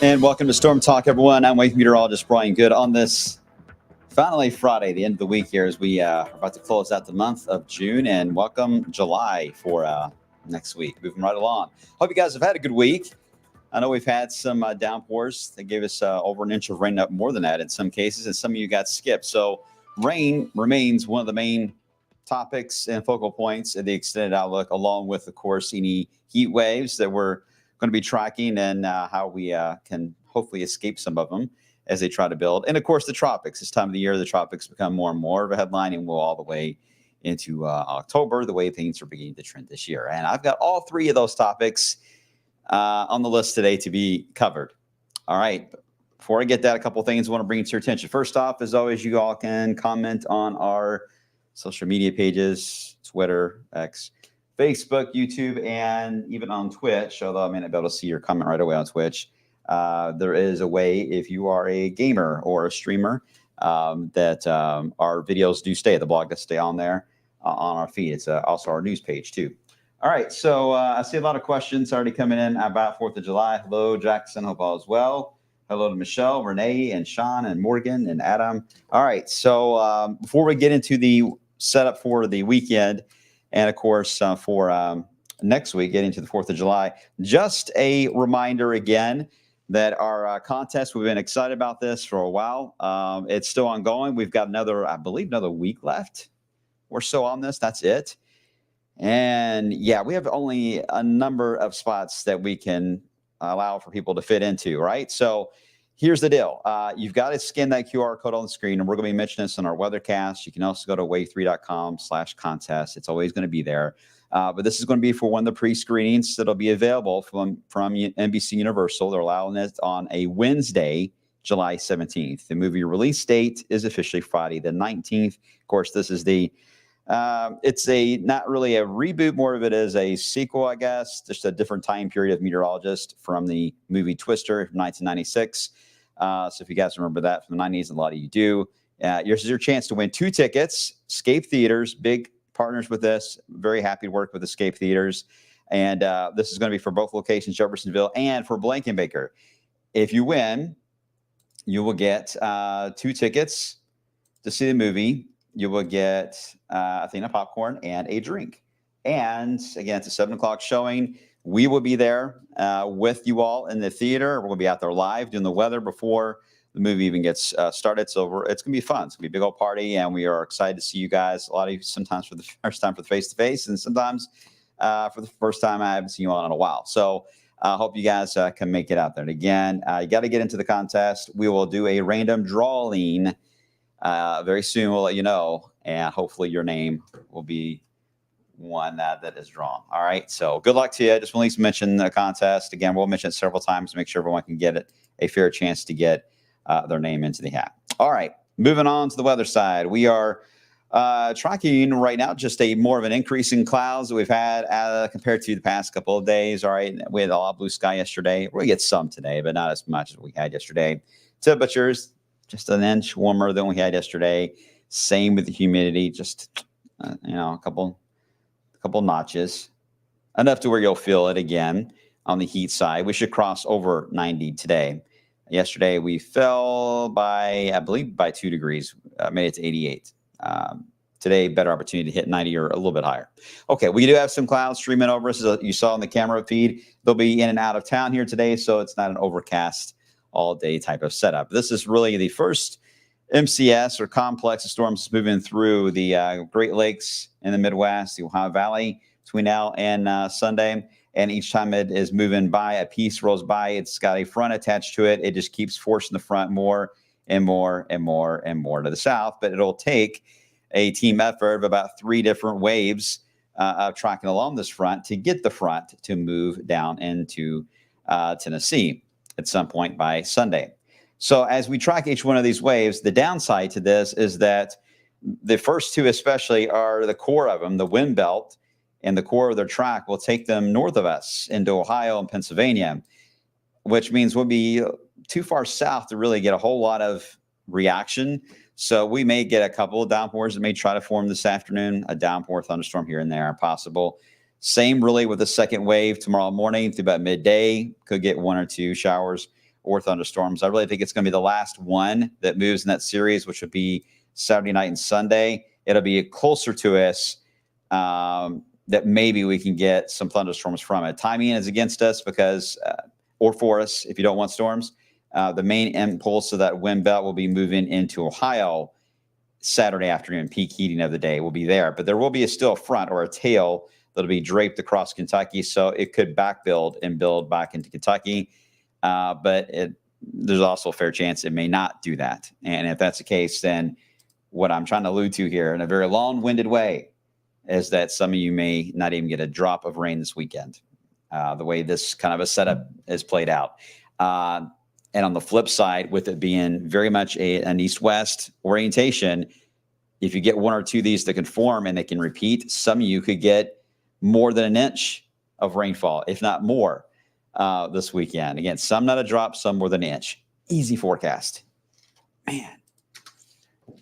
And welcome to Storm Talk, everyone. I'm Wake Meteorologist Brian Good on this finally Friday, the end of the week here, as we are about to close out the month of June, and welcome July for next week. Moving right along. Hope you guys have had a good week. I know we've had some downpours that gave us over an inch of rain, up more than that in some cases, and some of you got skipped. So rain remains one of the main topics and focal points of the extended outlook, along with, of course, any heat waves that we're going to be tracking and how we can hopefully escape some of them as they try to build. And, of course, the tropics. This time of the year, the tropics become more and more of a headline, and we'll all the way into October, the way things are beginning to trend this year. And I've got all three of those topics on the list today to be covered. All right. Before I get that, a couple of things I want to bring to your attention. First off, as always, you all can comment on our social media pages, Twitter, X, Facebook, YouTube, and even on Twitch, although I may not be able to see your comment right away on Twitch. There is a way, if you are a gamer or a streamer, that our videos do stay. The blog does stay on there on our feed. It's also our news page, too. All right, so I see a lot of questions already coming in about 4th of July. Hello, Jackson. Hope all is well. Hello to Michelle, Renee, and Sean, and Morgan, and Adam. All right, so before we get into the setup for the weekend, and, of course, for next week, getting to the 4th of July, just a reminder again that our contest, we've been excited about this for a while. It's still ongoing. We've got another week left or so on this. That's it. And, yeah, we have only a number of spots that we can allow for people to fit into, right? So here's the deal. You've got to scan that QR code on the screen, and we're going to be mentioning this in our weathercast. You can also go to wave3.com/contest. It's always going to be there. But this is going to be for one of the pre-screenings that'll be available from NBC Universal. They're allowing it on a Wednesday, July 17th. The movie release date is officially Friday the 19th. Of course, this is it's not really a reboot, more of it is a sequel, I guess, just a different time period of Meteorologist from the movie Twister from 1996. So if you guys remember that from the 90s, a lot of you do. Here's your chance to win 2 tickets. Escape Theaters, big partners with this. Very happy to work with Escape Theaters. And this is going to be for both locations, Jeffersonville and for Blankenbaker. If you win, you will get 2 tickets to see the movie. You will get a thing of popcorn and a drink. And again, it's a 7 o'clock showing. We will be there with you all in the theater. We're going to be out there live doing the weather before the movie even gets started. It's going to be fun. It's going to be a big old party, and we are excited to see you guys. A lot of you sometimes for the first time for the face-to-face, and sometimes for the first time I haven't seen you all in a while. So I hope you guys can make it out there. And again, you got to get into the contest. We will do a random drawing very soon. We'll let you know, and hopefully your name will be one that is drawn. All right, so good luck to you. Just at least mention the contest. Again, we'll mention it several times to make sure everyone can get it a fair chance to get their name into the hat. All right, moving on to the weather side. We are tracking right now just more of an increase in clouds that we've had compared to the past couple of days. All right, we had a lot of blue sky yesterday. We'll get some today, but not as much as we had yesterday. Temperatures just an inch warmer than we had yesterday. Same with the humidity, just a couple notches, enough to where you'll feel it again on the heat side. We should cross over 90 today. Yesterday we fell by 2 degrees, made it to 88. Today, better opportunity to hit 90 or a little bit higher. Okay, we do have some clouds streaming over us, as you saw in the camera feed. They'll be in and out of town here today, so it's not an overcast all-day type of setup. This is really the first MCS or complex of storms moving through the Great Lakes in the Midwest, the Ohio Valley, between now and Sunday. And each time it is moving by, a piece rolls by, it's got a front attached to it. It just keeps forcing the front more and more and more and more to the south. But it'll take a team effort of about 3 different waves of tracking along this front to get the front to move down into Tennessee at some point by Sunday. So as we track each one of these waves, the downside to this is that the first 2 especially are the core of them, the wind belt, and the core of their track will take them north of us into Ohio and Pennsylvania, which means we'll be too far south to really get a whole lot of reaction. So we may get a couple of downpours that may try to form this afternoon, a downpour thunderstorm here and there possible. Same really with the second wave tomorrow morning through about midday. Could get 1 or 2 showers or thunderstorms. I really think it's going to be the last one that moves in that series, which would be Saturday night and Sunday. It'll be closer to us that maybe we can get some thunderstorms from it. Timing is against us because, or for us, if you don't want storms. The main impulse of that wind belt will be moving into Ohio Saturday afternoon. Peak heating of the day will be there, but there will be still a front or a tail that'll be draped across Kentucky, so it could backbuild and build back into Kentucky. But there's also a fair chance it may not do that. And if that's the case, then what I'm trying to allude to here in a very long-winded way is that some of you may not even get a drop of rain this weekend, the way this kind of a setup is played out. And on the flip side, with it being very much an east-west orientation, if you get one or two of these that can form and they can repeat, some of you could get more than an inch of rainfall, if not more, this weekend. Again, some not a drop, some more than an inch. Easy forecast. Man,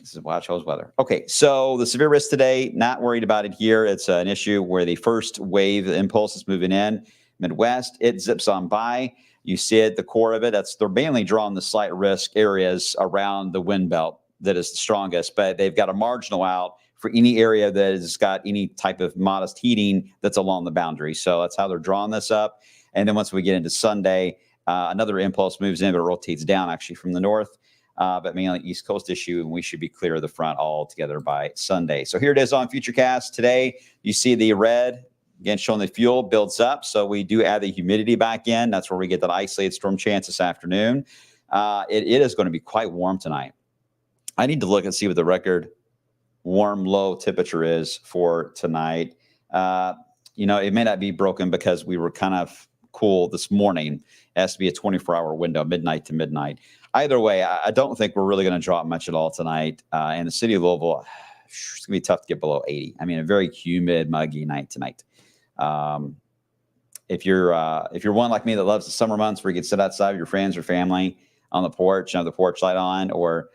this is why I chose weather. Okay, so the severe risk today, not worried about it here. It's an issue where the first wave impulse is moving in. Midwest, it zips on by. You see it, the core of it. They're mainly drawing the slight risk areas around the wind belt that is the strongest, but they've got a marginal out for any area that has got any type of modest heating that's along the boundary. So that's how they're drawing this up. And then once we get into Sunday, another impulse moves in, but it rotates down actually from the north, but mainly East Coast issue, and we should be clear of the front altogether by Sunday. So here it is on Futurecast today. You see the red. Again, showing the fuel builds up, so we do add the humidity back in. That's where we get that isolated storm chance this afternoon. It is going to be quite warm tonight. I need to look and see what the record warm low temperature is for tonight. It may not be broken because we were kind of cool this morning. It has to be a 24-hour window, midnight to midnight. Either way, I don't think we're really going to drop much at all tonight. In the city of Louisville, it's going to be tough to get below 80. I mean, a very humid, muggy night tonight. If you're one like me that loves the summer months where you can sit outside with your friends or family on the porch, have the porch light on, or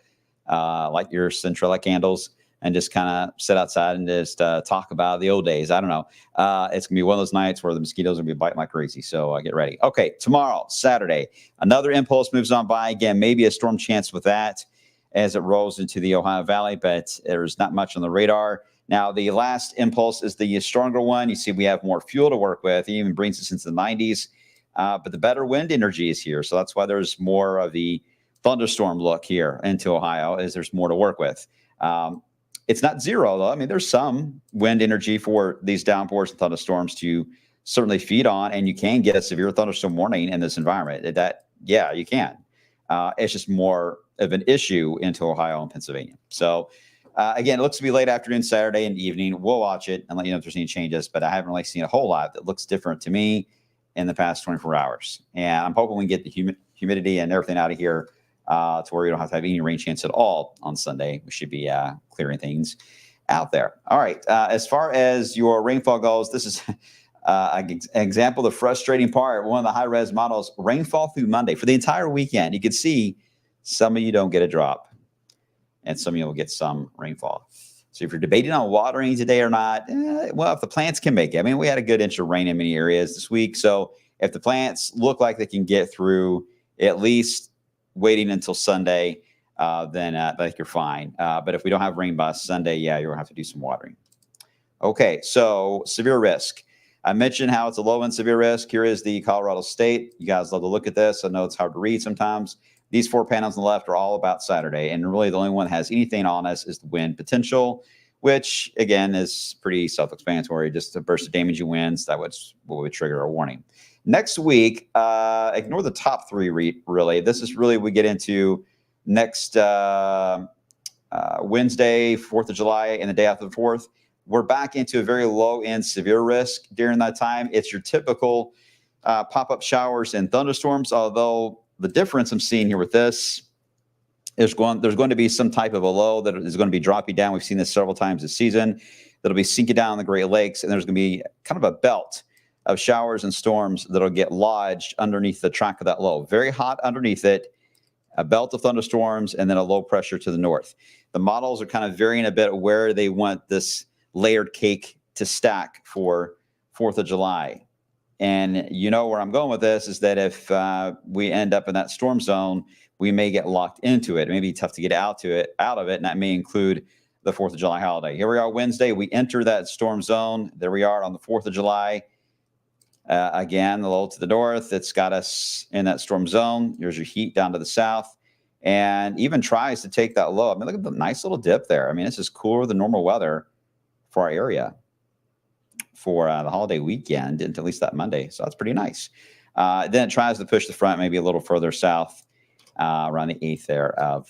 light your Centrella candles and just kind of sit outside and just talk about the old days. I don't know. It's gonna be one of those nights where the mosquitoes are gonna be biting like crazy. So get ready. Okay, tomorrow, Saturday, another impulse moves on by. Again, maybe a storm chance with that as it rolls into the Ohio Valley, but there's not much on the radar. Now, the last impulse is the stronger one. You see, we have more fuel to work with. It even brings us into the 90s. But the better wind energy is here. So that's why there's more of the thunderstorm look here into Ohio, as there's more to work with. It's not zero, though. I mean, there's some wind energy for these downpours and thunderstorms to certainly feed on. And you can get a severe thunderstorm warning in this environment. Yeah, you can. It's just more of an issue into Ohio and Pennsylvania. So, again, it looks to be late afternoon, Saturday and evening. We'll watch it and let you know if there's any changes, but I haven't really seen a whole lot that looks different to me in the past 24 hours. And I'm hoping we get the humidity and everything out of here to where we don't have to have any rain chance at all on Sunday. We should be clearing things out there. All right. As far as your rainfall goes, this is an example of the frustrating part. One of the high-res models, rainfall through Monday. For the entire weekend, you can see some of you don't get a drop. And some of you will get some rainfall. So if you're debating on watering today or not, well, if the plants can make it. I mean, we had a good inch of rain in many areas this week. So if the plants look like they can get through at least waiting until Sunday, then I think you're fine. But if we don't have rain by Sunday, yeah, you're going to have to do some watering. Okay, so severe risk. I mentioned how it's a low and severe risk. Here is the Colorado State. You guys love to look at this. I know it's hard to read sometimes. These 4 panels on the left are all about Saturday, and really the only one that has anything on us is the wind potential, which, again, is pretty self-explanatory. Just a burst of damaging winds, that would trigger a warning. Next week, ignore the top 3, really. This is really we get into next Wednesday, 4th of July, and the day after the 4th. We're back into a very low-end severe risk during that time. It's your typical pop-up showers and thunderstorms, although the difference I'm seeing here with this is there's going to be some type of a low that is going to be dropping down. We've seen this several times this season. That'll be sinking down in the Great Lakes, and there's going to be kind of a belt of showers and storms that'll get lodged underneath the track of that low. Very hot underneath it, a belt of thunderstorms, and then a low pressure to the north. The models are kind of varying a bit where they want this layered cake to stack for 4th of July. And you know where I'm going with this is that if we end up in that storm zone, we may get locked into it. It may be tough to get out of it, and that may include the 4th of July holiday. Here we are Wednesday. We enter that storm zone. There we are on the 4th of July. Again, the low to the north, it's got us in that storm zone. Here's your heat down to the south, and even tries to take that low. I mean, look at the nice little dip there. I mean, this is cooler than normal weather for our area for the holiday weekend, into at least that Monday. So that's pretty nice. Then it tries to push the front maybe a little further south around the 8th there of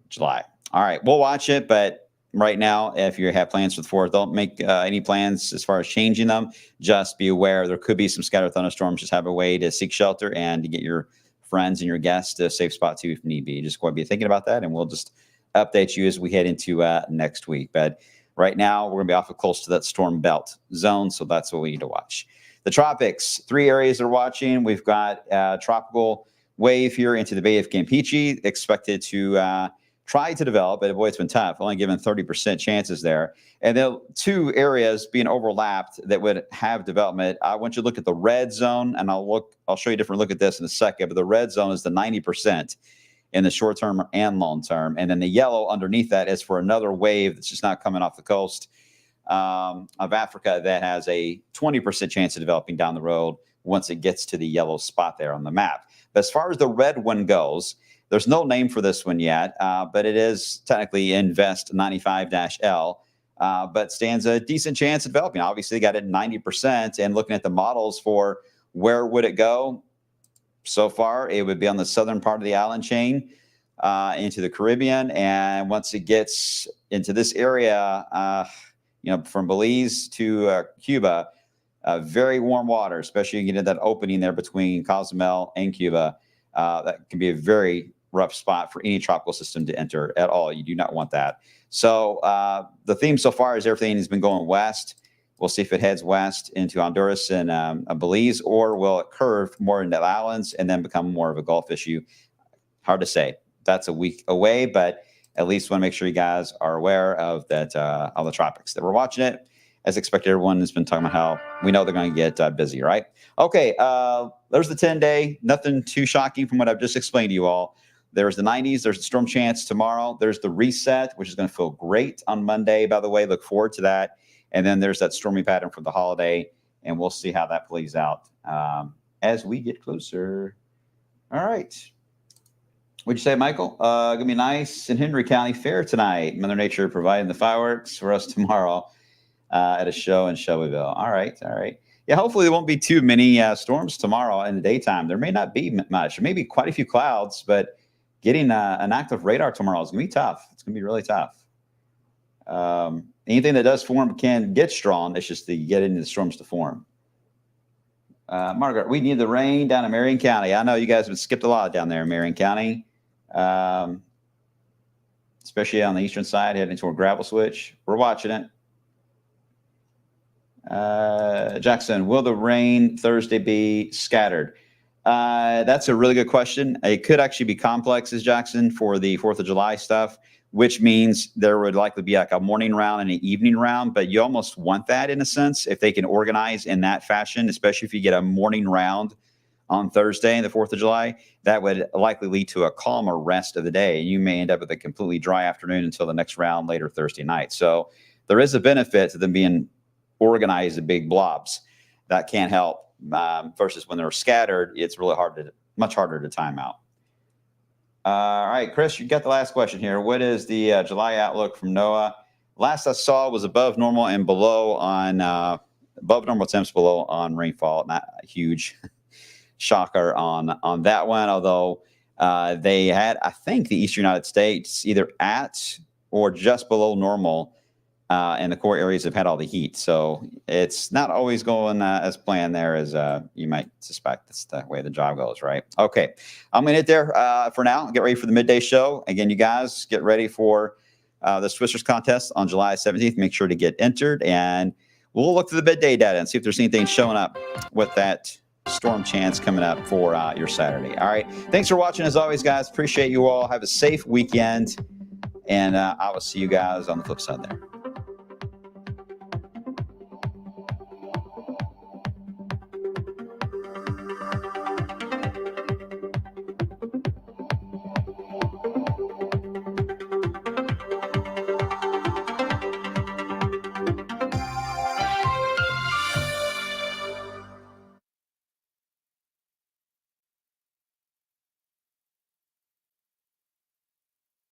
July. All right, we'll watch it, but right now, if you have plans for the 4th, don't make any plans as far as changing them. Just be aware there could be some scattered thunderstorms. Just have a way to seek shelter and to get your friends and your guests to a safe spot too if need be. Just go ahead and be thinking about that, and we'll just update you as we head into next week. But right now, we're going to be awfully close to that storm belt zone, so that's what we need to watch. The tropics, 3 areas are watching. We've got a tropical wave here into the Bay of Campeche, expected to try to develop, but boy, it's been tough. Only given 30% chances there. And then 2 areas being overlapped that would have development. I want you to look at the red zone, and I'll show you a different look at this in a second, but the red zone is the 90% in the short term and long term. And then the yellow underneath that is for another wave that's just not coming off the coast of Africa that has a 20% chance of developing down the road once it gets to the yellow spot there on the map. But as far as the red one goes, there's no name for this one yet, but it is technically Invest 95-L, but stands a decent chance of developing. Obviously, got it 90%, and looking at the models for where would it go, so far, it would be on the southern part of the island chain into the Caribbean. And once it gets into this area, from Belize to Cuba, very warm water, especially you get into that opening there between Cozumel and Cuba. That can be a very rough spot for any tropical system to enter at all. You do not want that. So the theme so far is everything has been going west. We'll see if it heads west into Honduras and Belize, or will it curve more into the islands and then become more of a Gulf issue? Hard to say. That's a week away, but at least want to make sure you guys are aware of that, all the tropics that we're watching it. As expected, everyone has been talking about how we know they're going to get busy, right? Okay, there's the 10-day. Nothing too shocking from what I've just explained to you all. There's the 90s. There's the storm chance tomorrow. There's the reset, which is going to feel great on Monday, by the way. Look forward to that. And then there's that stormy pattern for the holiday, and we'll see how that plays out as we get closer. All right. What'd you say, Michael? Going to be nice in Henry County Fair tonight. Mother Nature providing the fireworks for us tomorrow at a show in Shelbyville. All right. Yeah, hopefully there won't be too many storms tomorrow in the daytime. There may not be much. There may be quite a few clouds, but getting an active radar tomorrow is going to be tough. It's going to be really tough. Anything that does form can get strong. It's just to get into the storms to form. Margaret, we need the rain down in Marion County. I know you guys have skipped a lot down there in Marion County, especially on the eastern side, heading toward Gravel Switch. We're watching it. Jackson, will the rain Thursday be scattered? That's a really good question. It could actually be complexes, Jackson, for the 4th of July stuff, which means there would likely be like a morning round and an evening round, but you almost want that in a sense if they can organize in that fashion, especially if you get a morning round on Thursday, the 4th of July. That would likely lead to a calmer rest of the day, and you may end up with a completely dry afternoon until the next round later Thursday night. So there is a benefit to them being organized in big blobs. That can't help versus when they're scattered. It's really much harder to time out. All right, Chris, you got the last question here. What is the July outlook from NOAA? Last I saw was above normal and below on above normal temps, below on rainfall. Not a huge shocker on that one, although they had, I think, the eastern United States either at or just below normal. And the core areas have had all the heat. So it's not always going as planned there as you might suspect. That's the way the job goes, right? Okay, I'm going to hit there for now. Get ready for the midday show. Again, you guys get ready for the Swissers contest on July 17th. Make sure to get entered, and we'll look through the midday data and see if there's anything showing up with that storm chance coming up for your Saturday. All right, thanks for watching as always, guys. Appreciate you all. Have a safe weekend, and I will see you guys on the flip side there.